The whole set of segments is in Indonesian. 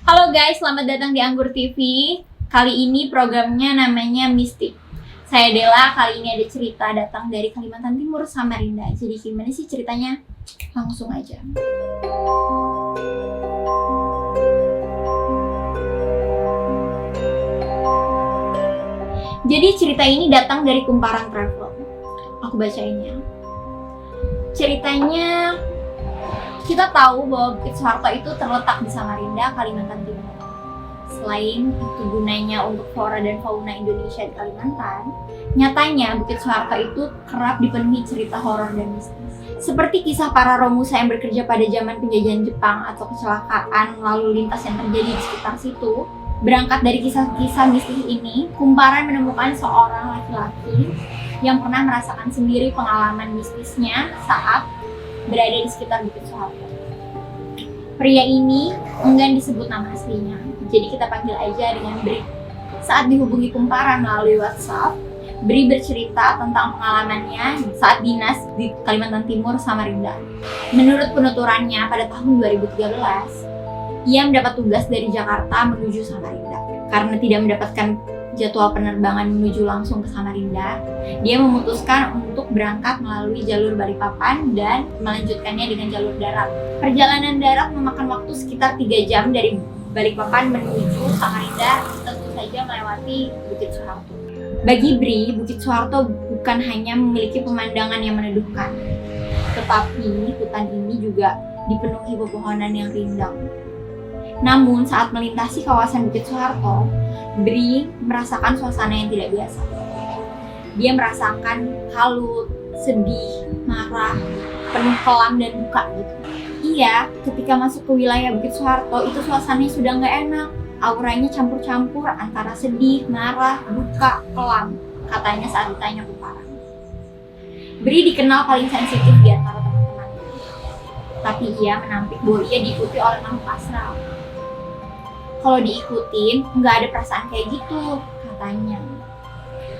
Halo guys, selamat datang di Anggur TV. Kali ini programnya namanya Mistik. Saya Dela, kali ini ada cerita datang dari Kalimantan Timur, Samarinda. Jadi gimana sih ceritanya? Langsung aja. Jadi cerita ini datang dari Kumparan Travel. Aku bacain ya. Ceritanya, kita tahu bahwa Bukit Soeharto itu terletak di Samarinda, Kalimantan Timur. Selain itu gunanya untuk flora dan fauna Indonesia di Kalimantan, nyatanya Bukit Soeharto itu kerap dipenuhi cerita horor dan mistis. Seperti kisah para Romusa yang bekerja pada zaman penjajahan Jepang atau kecelakaan lalu lintas yang terjadi di sekitar situ. Berangkat dari kisah-kisah mistis ini, Kumparan menemukan seorang laki-laki yang pernah merasakan sendiri pengalaman mistisnya saat berada di sekitar Bukit Soeharto. Pria ini enggan disebut nama aslinya, jadi kita panggil aja dengan Bri. Saat dihubungi Kumparan melalui WhatsApp, Bri bercerita tentang pengalamannya saat dinas di Kalimantan Timur, Samarinda. Menurut penuturannya, pada tahun 2013, ia mendapat tugas dari Jakarta menuju Samarinda. Karena tidak mendapatkan jadwal penerbangan menuju langsung ke Samarinda, dia memutuskan untuk berangkat melalui jalur Balikpapan dan melanjutkannya dengan jalur darat. Perjalanan darat memakan waktu sekitar 3 jam dari Balikpapan menuju Samarinda, tentu saja melewati Bukit Soeharto. Bagi Bri, Bukit Soeharto bukan hanya memiliki pemandangan yang meneduhkan, tetapi hutan ini juga dipenuhi pepohonan yang rindang. Namun saat melintasi kawasan Bukit Soeharto, Bri merasakan suasana yang tidak biasa. Dia merasakan halut, sedih, marah, penuh kelam dan duka gitu. Iya, ketika masuk ke wilayah Bukit Soeharto itu suasananya sudah nggak enak. Auranya campur-campur antara sedih, marah, duka, kelam. Katanya saat ditanya Kumparan. Bri dikenal paling sensitif di antara teman-temannya. Tapi ia menampik bahwa ia diikuti oleh makhluk astral. Kalau diikutin, nggak ada perasaan kayak gitu, katanya.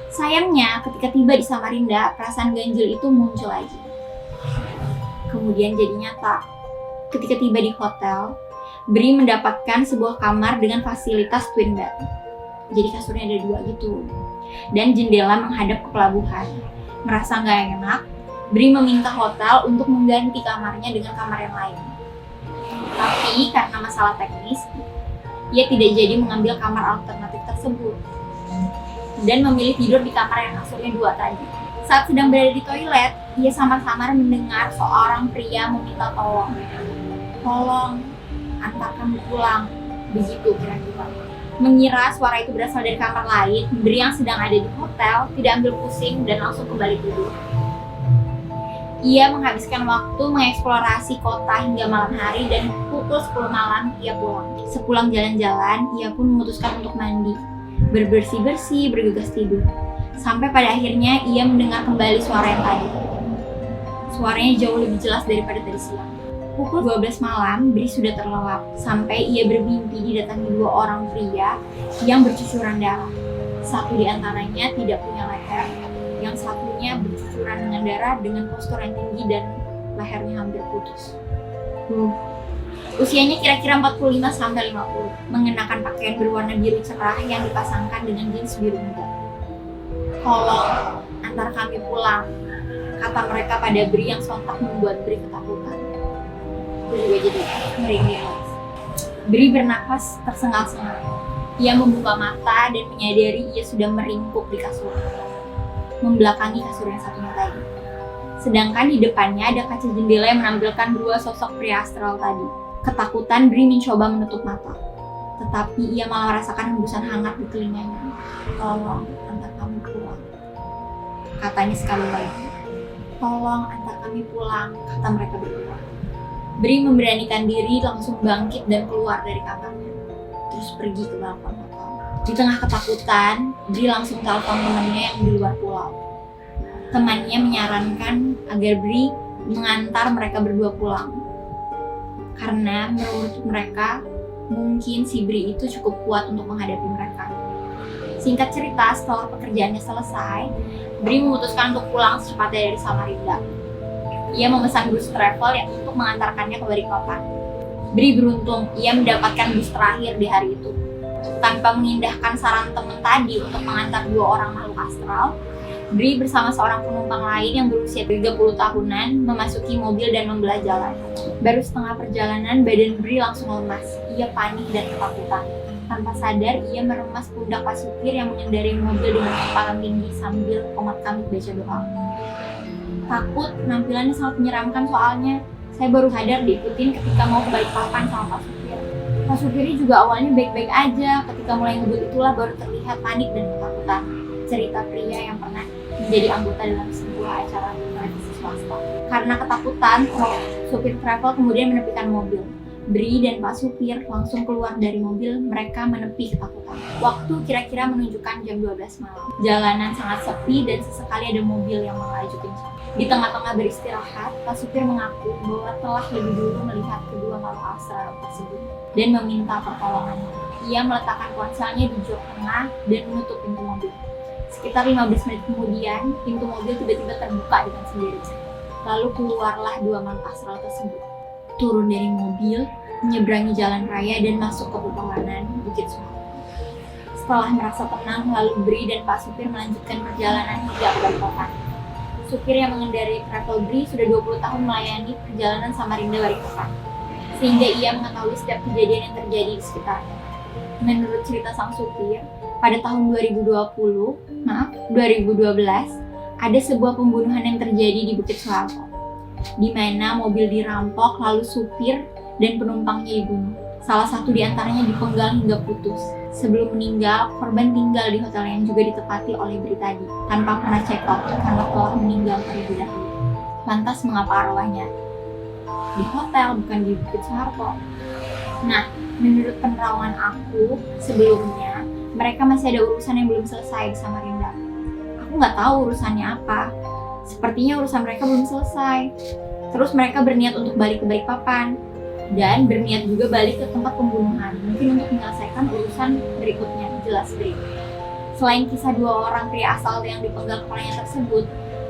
Sayangnya, ketika tiba di Samarinda, perasaan ganjil itu muncul lagi. Kemudian jadi nyata. Ketika tiba di hotel, Bri mendapatkan sebuah kamar dengan fasilitas twin bed. Jadi kasurnya ada 2 gitu. Dan jendela menghadap ke pelabuhan. Merasa nggak enak, Bri meminta hotel untuk mengganti kamarnya dengan kamar yang lain. Tapi karena masalah teknis, ia tidak jadi mengambil kamar alternatif tersebut dan memilih tidur di kamar yang kasurnya 2 tadi. Saat sedang berada di toilet, ia samar-samar mendengar seorang pria meminta tolong. Tolong, antar kami pulang. Begitu kira-kira. Mengira suara itu berasal dari kamar lain, Bri yang sedang ada di hotel tidak ambil pusing dan langsung kembali tidur. Ia menghabiskan waktu mengeksplorasi kota hingga malam hari dan pukul 10 malam ia pulang. Sepulang jalan-jalan, ia pun memutuskan untuk mandi, berbersih-bersih, bergegas tidur. Sampai pada akhirnya ia mendengar kembali suara yang tadi. Suaranya jauh lebih jelas daripada tadi siang. Pukul 12 malam, Bri sudah terlelap sampai ia bermimpi didatangi 2 orang pria yang bercucuran darah. Satu di antaranya tidak punya leher, yang satunya bercucuran dengan darah dengan postur yang tinggi dan lehernya hampir putus. Usianya kira-kira 45-50, mengenakan pakaian berwarna biru cerah yang dipasangkan dengan jeans biru muda. Tolong, antar kami pulang, kata mereka pada Bri yang sontak membuat Bri ketakutan. Aku juga jadi merinding. Bri bernapas tersengal-sengal. Ia membuka mata dan menyadari ia sudah meringkuk di kasur, membelakangi kasur yang satunya tadi. Sedangkan di depannya ada kaca jendela yang menampilkan 2 sosok pria astral tadi. Ketakutan, Bri mencoba menutup mata, tetapi ia malah merasakan hembusan hangat di telinganya. Tolong, antar kami pulang, katanya sekali lagi. Tolong, antar kami pulang, kata mereka berdua. Bri memberanikan diri langsung bangkit dan keluar dari kamarnya, terus pergi ke balkon hotel. Di tengah ketakutan, Bri langsung telepon temannya yang di luar pulau. Temannya menyarankan agar Bri mengantar mereka berdua pulang. Karena menurut mereka, mungkin si Bri itu cukup kuat untuk menghadapi mereka. Singkat cerita, setelah pekerjaannya selesai, Bri memutuskan untuk pulang secepatnya dari Samarinda. Ia memesan bus travel yang untuk mengantarkannya ke Balikpapan. Bri beruntung ia mendapatkan bus terakhir di hari itu. Tanpa mengindahkan saran teman tadi untuk mengantar 2 orang makhluk astral, Bri bersama seorang penumpang lain yang berusia 30 tahunan memasuki mobil dan membelah jalan. Baru setengah perjalanan, badan Bri langsung lemas. Ia panik dan ketakutan. Tanpa sadar, ia meremas pundak Pak supir yang mengendarai mobil dengan kecepatan tinggi sambil komat-kamit baca doa. Takut, penampilannya sangat menyeramkan soalnya. Saya baru sadar diikutin ketika mau ke Balikpapan sama Pak supir. Pak supirnya juga awalnya baik-baik aja, ketika mulai ngebut itulah baru terlihat panik dan ketakutan. Cerita pria yang pernah menjadi anggota dalam sebuah acara televisi swasta. Karena ketakutan, supir travel kemudian menepikan mobil. Bri dan Pak supir langsung keluar dari mobil, mereka menepi ketakutan. Waktu kira-kira menunjukkan jam 12 malam. Jalanan sangat sepi dan sesekali ada mobil yang melaju kencang. Di tengah-tengah beristirahat, Pak supir mengaku bahwa telah lebih dulu melihat kedua makhluk astral tersebut dan meminta pertolongannya. Ia meletakkan ponselnya di jok tengah dan menutup pintu mobil. Sekitar 15 menit kemudian, pintu mobil tiba-tiba terbuka dengan sendirinya. Lalu keluarlah 2 makhluk astral tersebut. Turun dari mobil, menyeberangi jalan raya dan masuk ke pepohonan Bukit Suharto. Setelah merasa tenang, lalu Bri dan Pak supir melanjutkan perjalanan hingga ke Balikpapan. Supir yang mengendarai travel Bri sudah 20 tahun melayani perjalanan Samarinda Balikpapan, sehingga ia mengetahui setiap kejadian yang terjadi di sekitarnya. Menurut cerita sang supir, pada tahun 2012, ada sebuah pembunuhan yang terjadi di Bukit Suharto, di mana mobil dirampok lalu supir dan penumpangnya dibunuh. Salah satu di antaranya dipenggal hingga putus. Sebelum meninggal, korban tinggal di hotel yang juga ditepati oleh Bri tadi, tanpa pernah check out karena telah meninggal terlebih dahulu. Lantas mengapa arwahnya di hotel bukan di Bukit Suharto? Nah, menurut penerawangan aku sebelumnya, mereka masih ada urusan yang belum selesai di Samarinda. Aku nggak tahu urusannya apa. Sepertinya urusan mereka belum selesai. Terus mereka berniat untuk balik ke Balikpapan dan berniat juga balik ke tempat pembunuhan, mungkin untuk menyelesaikan urusan berikutnya, jelas Bri. Selain kisah 2 orang pria asal yang dipenggal kepalanya tersebut,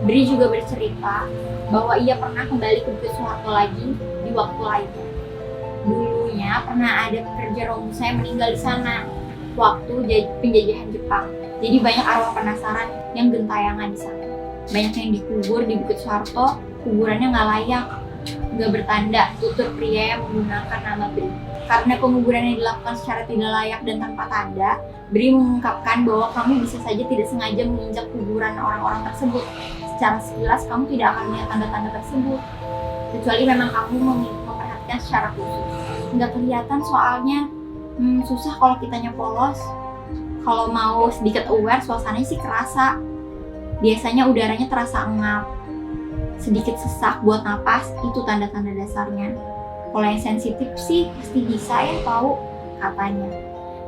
Bri juga bercerita bahwa ia pernah kembali ke Bukit Suharto lagi di waktu lainnya. Dulunya pernah ada pekerja Romusa yang meninggal di sana waktu penjajahan Jepang. Jadi banyak arwah penasaran yang gentayangan di sana. Banyak yang dikubur di Bukit Suharto, kuburannya nggak layak, nggak bertanda, tutur pria yang menggunakan nama Bri. Karena penguburan yang dilakukan secara tidak layak dan tanpa tanda, Bri mengungkapkan bahwa kamu bisa saja tidak sengaja menginjak kuburan orang-orang tersebut. Secara sekilas kamu tidak akan melihat tanda-tanda tersebut, kecuali memang kamu memperhatikan secara khusus. Nggak kelihatan soalnya, susah kalau kitanya polos. Kalau mau sedikit aware, suasananya sih kerasa. Biasanya udaranya terasa engap, sedikit sesak buat napas, itu tanda-tanda dasarnya. Kalau yang sensitif sih pasti bisa ya tahu, katanya.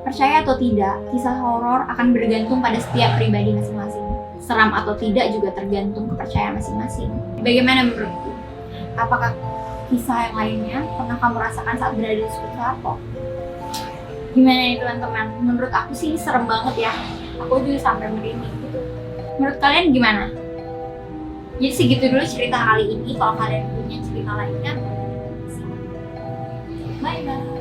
Percaya atau tidak, kisah horor akan bergantung pada setiap pribadi masing-masing. Seram atau tidak juga tergantung kepercayaan masing-masing. Bagaimana menurutku? Apakah kisah yang lainnya pernah kamu rasakan saat berada di Suharto? Gimana nih teman-teman? Menurut aku sih serem banget ya. Aku juga sampai merinding gitu. Menurut kalian gimana? Jadi segitu dulu cerita kali ini. Kalau kalian punya cerita lainnya, bye bye.